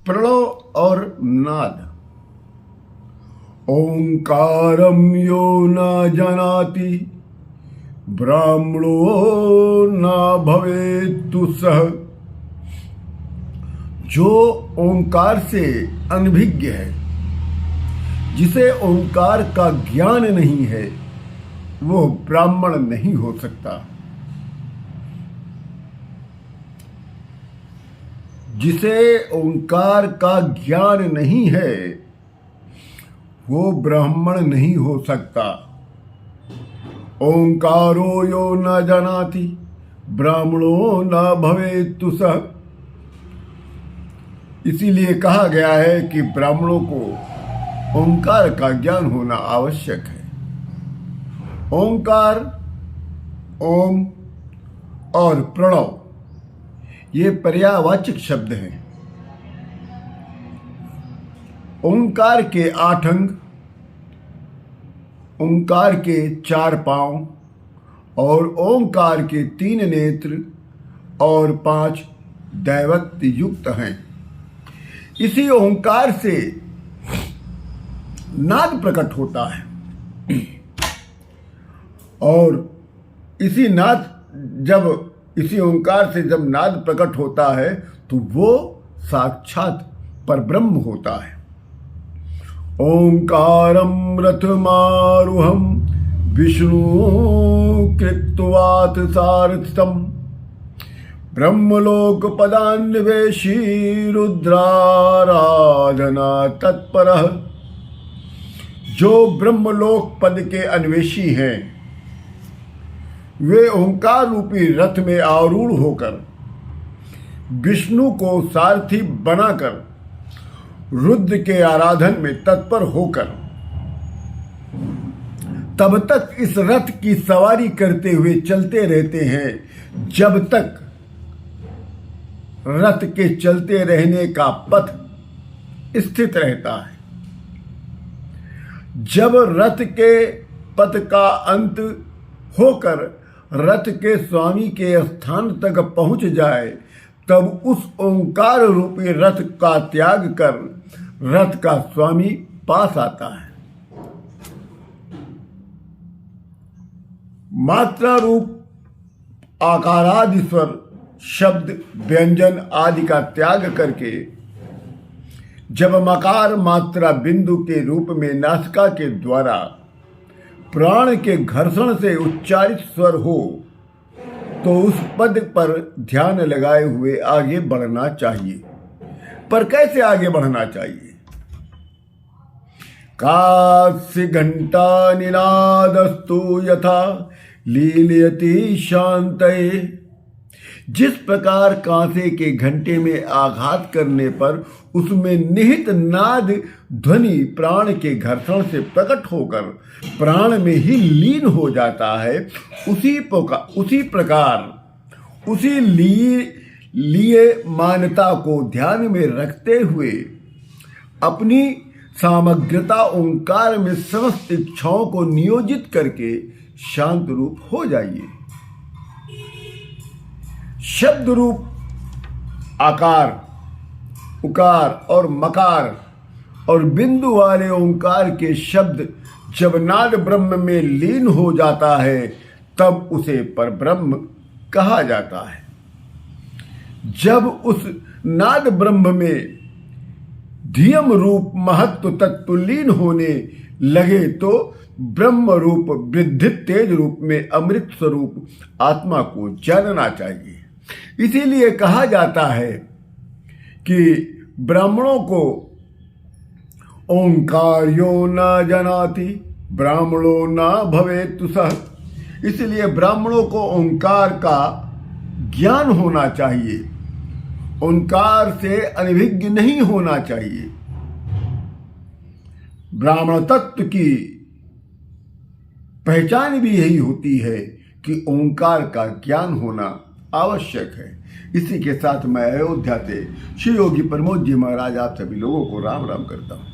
प्रणव और नाद। ओंकारम यो न जानाति ब्राह्मणो न भवेतु सः। जो ओंकार से अनभिज्ञ है, जिसे ओंकार का ज्ञान नहीं है, वो ब्राह्मण नहीं हो सकता। जिसे ओंकार का ज्ञान नहीं है, वो ब्राह्मण नहीं हो सकता। ओंकारो यो न जानाति ब्राह्मणो न भवेतु सः। इसीलिए कहा गया है कि ब्राह्मणों को ओंकार का ज्ञान होना आवश्यक है। ओंकार, ओम और प्रणव ये पर्यायवाचक शब्द हैं। ओंकार के 8 अंग, ओंकार के 4 पांव और ओंकार के 3 नेत्र और 5 दैवत युक्त हैं। इसी ओंकार से नाद प्रकट होता है और इसी ओंकार से जब नाद प्रकट होता है तो वो साक्षात परब्रह्म होता है। ओंकारम रथमारुहम विष्णु कृत्वात सारथितम ब्रह्मलोक पदान्वेषी रुद्राराधना तत्परः। जो ब्रह्मलोक पद के अन्वेषी हैं, वे ओंकार रूपी रथ में आरूढ़ होकर विष्णु को सारथी बनाकर रुद्र के आराधन में तत्पर होकर तब तक इस रथ की सवारी करते हुए चलते रहते हैं जब तक रथ के चलते रहने का पथ स्थित रहता है। जब रथ के पथ का अंत होकर रथ के स्वामी के स्थान तक पहुंच जाए, तब उस ओंकार रूपी रथ का त्याग कर रथ का स्वामी पास आता है। मात्रा रूप आकारादि स्वर शब्द व्यंजन आदि का त्याग करके जब मकार मात्रा बिंदु के रूप में नासिका के द्वारा प्राण के घर्षण से उच्चारित स्वर हो, तो उस पद पर ध्यान लगाए हुए आगे बढ़ना चाहिए। पर कैसे आगे बढ़ना चाहिए? कास्य घंटा निनादस्तु यथा लीलयति शांतये। जिस प्रकार कांसे के घंटे में आघात करने पर उसमें निहित नाद ध्वनि प्राण के घर्षण से प्रकट होकर प्राण में ही लीन हो जाता है, उसी प्रकार उसी लिए मान्यता को ध्यान में रखते हुए अपनी सामग्रता ओंकार में समस्त इच्छाओं को नियोजित करके शांत रूप हो जाइए। शब्द रूप आकार, उकार और मकार और बिंदु वाले ओंकार के शब्द जब नाद ब्रह्म में लीन हो जाता है, तब उसे परब्रह्म कहा जाता है। जब उस नाद ब्रह्म में धियम रूप महत्व तत्व लीन होने लगे, तो ब्रह्म रूप वृद्धि तेज रूप में अमृत स्वरूप आत्मा को जानना चाहिए। इसीलिए कहा जाता है कि ब्राह्मणों को ओंकार्यो न जानाति ब्राह्मणो न भवेतु सः। इसलिए ब्राह्मणों को ओंकार का ज्ञान होना चाहिए, ओंकार से अनभिज्ञ नहीं होना चाहिए। ब्राह्मण तत्व की पहचान भी यही होती है कि ओंकार का ज्ञान होना आवश्यक है। इसी के साथ मैं अयोध्या से श्री योगी प्रमोद जी महाराज आप सभी लोगों को राम राम करता हूँ।